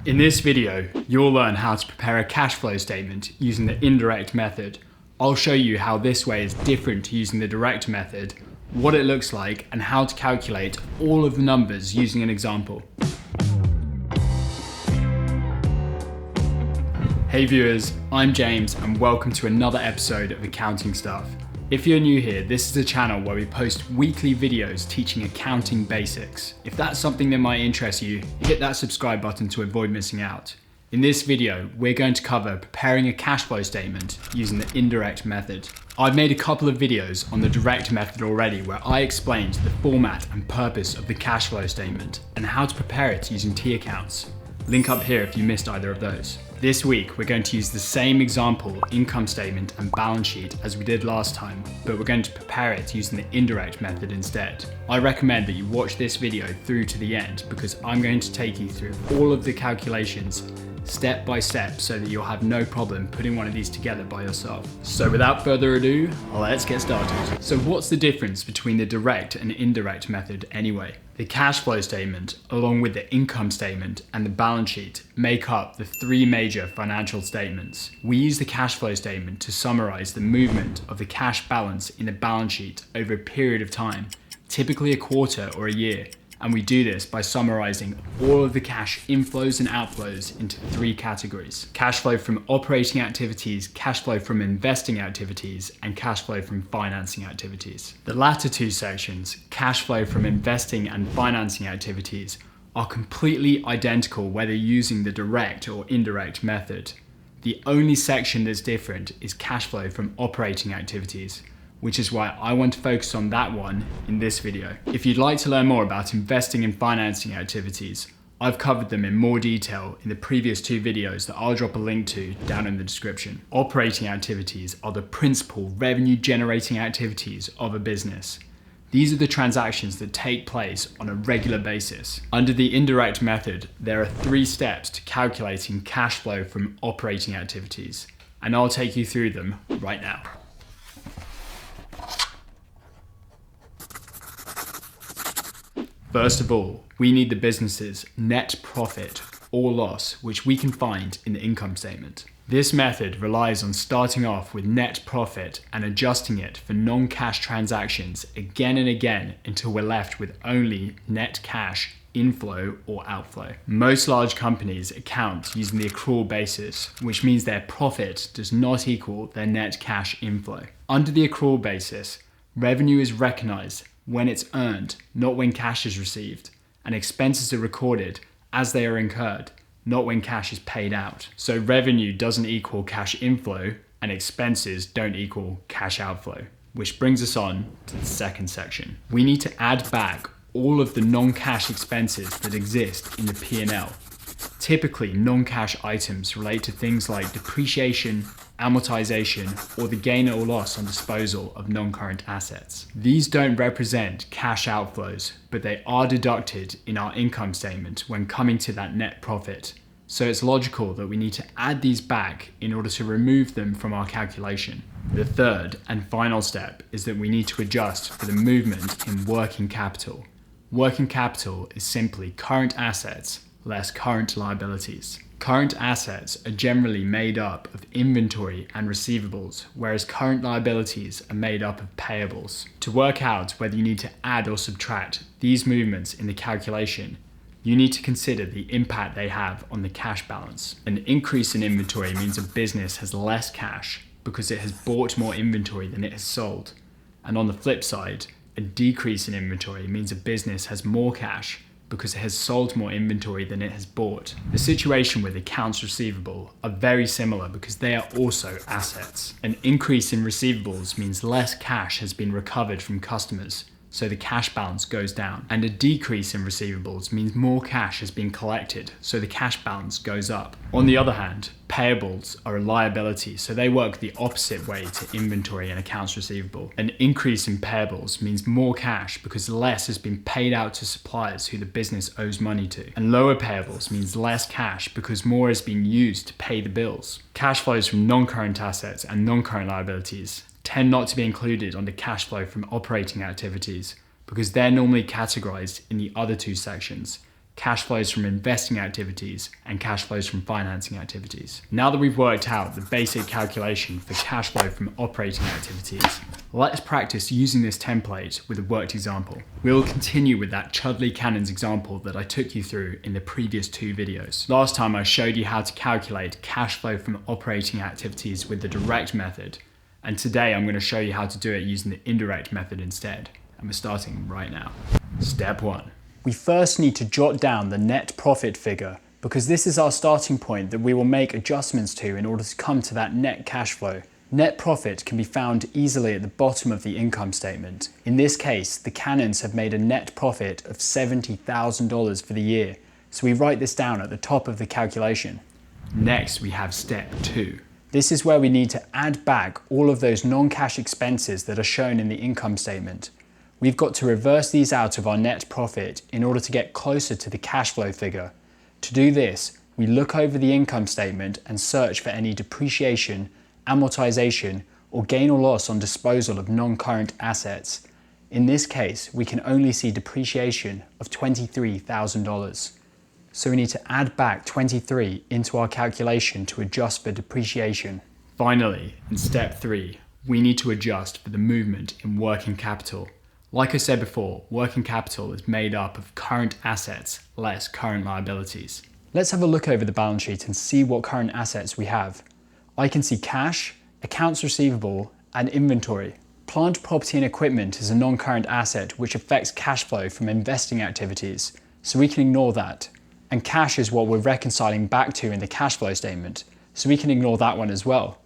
In this video, you'll learn how to prepare a cash flow statement using the indirect method. I'll show you how this way is different to using the direct method, what it looks like, and how to calculate all of the numbers using an example. Hey viewers, I'm James and welcome to another episode of Accounting Stuff. If you're new here, this is a channel where we post weekly videos teaching accounting basics. If that's something that might interest you, hit that subscribe button to avoid missing out. In this video, we're going to cover preparing a cash flow statement using the indirect method. I've made a couple of videos on the direct method already where I explained the format and purpose of the cash flow statement and how to prepare it using T accounts. Link up here if you missed either of those. This week, we're going to use the same example income statement and balance sheet as we did last time, but we're going to prepare it using the indirect method instead. I recommend that you watch this video through to the end because I'm going to take you through all of the calculations step by step so that you'll have no problem putting one of these together by yourself. So without further ado, let's get started. So what's the difference between the direct and indirect method anyway? The cash flow statement, along with the income statement and the balance sheet, make up the three major financial statements. We use the cash flow statement to summarize the movement of the cash balance in the balance sheet over a period of time, typically a quarter or a year. And we do this by summarizing all of the cash inflows and outflows into three categories: cash flow from operating activities, cash flow from investing activities, and cash flow from financing activities. The latter two sections, cash flow from investing and financing activities, are completely identical whether using the direct or indirect method. The only section that's different is cash flow from operating activities, which is why I want to focus on that one in this video. If you'd like to learn more about investing and financing activities, I've covered them in more detail in the previous two videos that I'll drop a link to down in the description. Operating activities are the principal revenue generating activities of a business. These are the transactions that take place on a regular basis. Under the indirect method, there are three steps to calculating cash flow from operating activities, and I'll take you through them right now. First of all, we need the business's net profit or loss, which we can find in the income statement. This method relies on starting off with net profit and adjusting it for non-cash transactions again and again until we're left with only net cash inflow or outflow. Most large companies account using the accrual basis, which means their profit does not equal their net cash inflow. Under the accrual basis, revenue is recognized when it's earned, not when cash is received, and expenses are recorded as they are incurred, not when cash is paid out. So revenue doesn't equal cash inflow and expenses don't equal cash outflow, which brings us on to the second section. We need to add back all of the non-cash expenses that exist in the P&L. Typically, non-cash items relate to things like depreciation, amortization, or the gain or loss on disposal of non-current assets. These don't represent cash outflows, but they are deducted in our income statement when coming to that net profit. So it's logical that we need to add these back in order to remove them from our calculation. The third and final step is that we need to adjust for the movement in working capital. Working capital is simply current assets less current liabilities. Current assets are generally made up of inventory and receivables, whereas current liabilities are made up of payables. To work out whether you need to add or subtract these movements in the calculation, you need to consider the impact they have on the cash balance. An increase in inventory means a business has less cash because it has bought more inventory than it has sold. And on the flip side, a decrease in inventory means a business has more cash because it has sold more inventory than it has bought. The situation with accounts receivable are very similar because they are also assets. An increase in receivables means less cash has been recovered from customers, so the cash balance goes down. And a decrease in receivables means more cash has been collected, so the cash balance goes up. On the other hand, payables are a liability, so they work the opposite way to inventory and accounts receivable. An increase in payables means more cash because less has been paid out to suppliers who the business owes money to. And lower payables means less cash because more has been used to pay the bills. Cash flows from non-current assets and non-current liabilities tend not to be included under cash flow from operating activities because they're normally categorized in the other two sections, cash flows from investing activities, and cash flows from financing activities. Now that we've worked out the basic calculation for cash flow from operating activities, let's practice using this template with a worked example. We'll continue with that Chudley Cannons example that I took you through in the previous 2 videos. Last time I showed you how to calculate cash flow from operating activities with the direct method, and today I'm going to show you how to do it using the indirect method instead. And we're starting right now. Step 1. We first need to jot down the net profit figure because this is our starting point that we will make adjustments to in order to come to that net cash flow. Net profit can be found easily at the bottom of the income statement. In this case, the Cannons have made a net profit of $70,000 for the year, so we write this down at the top of the calculation. Next, we have step 2. This is where we need to add back all of those non-cash expenses that are shown in the income statement. We've got to reverse these out of our net profit in order to get closer to the cash flow figure. To do this, we look over the income statement and search for any depreciation, amortization, or gain or loss on disposal of non-current assets. In this case, we can only see depreciation of $23,000. So we need to add back 23 into our calculation to adjust for depreciation. Finally, in step 3, we need to adjust for the movement in working capital. Like I said before, working capital is made up of current assets less current liabilities. Let's have a look over the balance sheet and see what current assets we have. I can see cash, accounts receivable, and inventory. Plant, property, and equipment is a non-current asset which affects cash flow from investing activities, so we can ignore that. And cash is what we're reconciling back to in the cash flow statement, so we can ignore that one as well.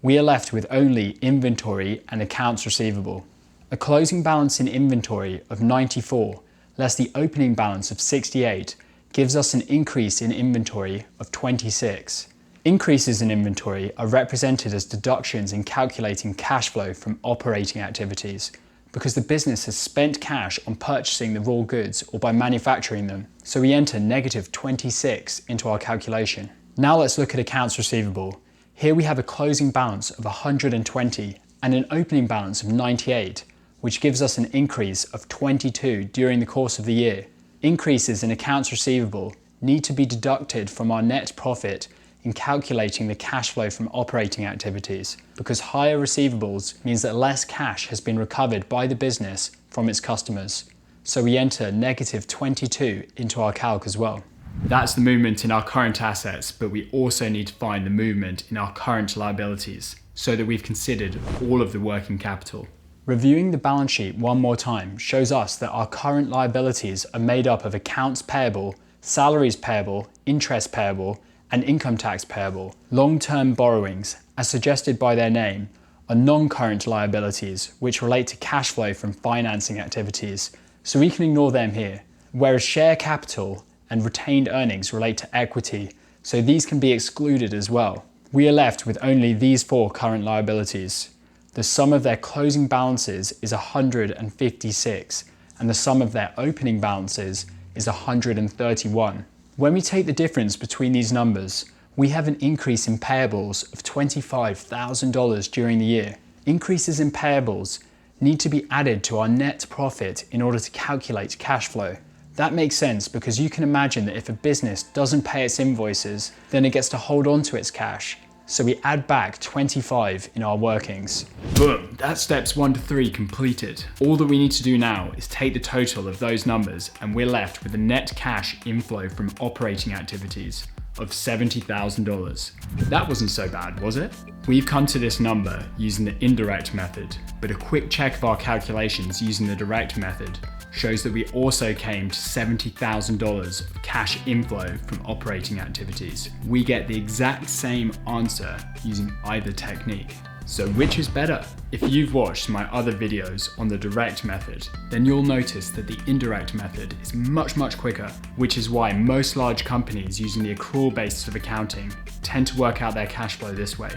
We are left with only inventory and accounts receivable. A closing balance in inventory of 94 less the opening balance of 68 gives us an increase in inventory of 26. Increases in inventory are represented as deductions in calculating cash flow from operating activities because the business has spent cash on purchasing the raw goods or by manufacturing them, so we enter negative 26 into our calculation. Now let's look at accounts receivable. Here we have a closing balance of 120 and an opening balance of 98. Which gives us an increase of 22 during the course of the year. Increases in accounts receivable need to be deducted from our net profit in calculating the cash flow from operating activities because higher receivables means that less cash has been recovered by the business from its customers. So we enter negative 22 into our calc as well. That's the movement in our current assets, but we also need to find the movement in our current liabilities so that we've considered all of the working capital. Reviewing the balance sheet one more time shows us that our current liabilities are made up of accounts payable, salaries payable, interest payable, and income tax payable. Long-term borrowings, as suggested by their name, are non-current liabilities which relate to cash flow from financing activities, so we can ignore them here. Whereas share capital and retained earnings relate to equity, so these can be excluded as well. We are left with only these 4 current liabilities. The sum of their closing balances is 156, and the sum of their opening balances is 131. When we take the difference between these numbers, we have an increase in payables of $25,000 during the year. Increases in payables need to be added to our net profit in order to calculate cash flow. That makes sense because you can imagine that if a business doesn't pay its invoices, then it gets to hold on to its cash. So we add back 25 in our workings. Boom, that's steps 1 to 3 completed. All that we need to do now is take the total of those numbers and we're left with a net cash inflow from operating activities of $70,000. That wasn't so bad, was it? We've come to this number using the indirect method, but a quick check of our calculations using the direct method shows that we also came to $70,000 of cash inflow from operating activities. We get the exact same answer using either technique. So which is better? If you've watched my other videos on the direct method, then you'll notice that the indirect method is much quicker, which is why most large companies using the accrual basis of accounting tend to work out their cash flow this way.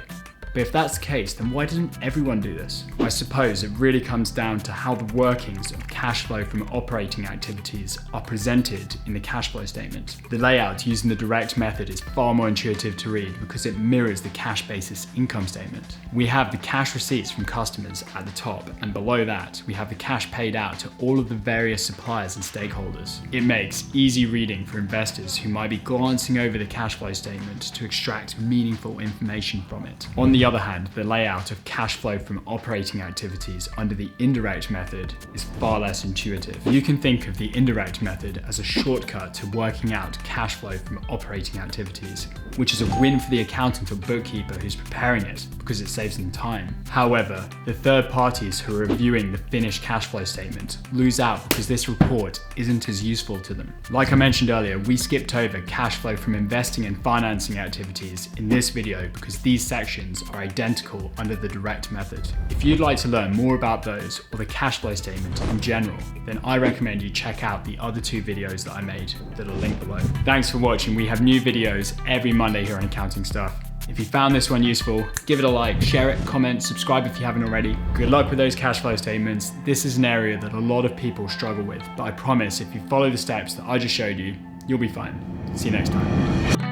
But if that's the case, then why doesn't everyone do this? I suppose it really comes down to how the workings of cash flow from operating activities are presented in the cash flow statement. The layout using the direct method is far more intuitive to read because it mirrors the cash basis income statement. We have the cash receipts from customers at the top, and below that, we have the cash paid out to all of the various suppliers and stakeholders. It makes easy reading for investors who might be glancing over the cash flow statement to extract meaningful information from it. On the other hand, the layout of cash flow from operating activities under the indirect method is far less intuitive. You can think of the indirect method as a shortcut to working out cash flow from operating activities, which is a win for the accountant or bookkeeper who's preparing it because it saves them time. However, the third parties who are reviewing the finished cash flow statement lose out because this report isn't as useful to them. Like I mentioned earlier, we skipped over cash flow from investing and financing activities in this video because these sections are identical under the direct method. If you'd like to learn more about those or the cash flow statement in general, then I recommend you check out the other two videos that I made that are linked below. Thanks for watching. We have new videos every Monday here on Accounting Stuff. If you found this one useful, give it a like, share it, comment, subscribe if you haven't already. Good luck with those cash flow statements. This is an area that a lot of people struggle with, but I promise if you follow the steps that I just showed you, you'll be fine. See you next time.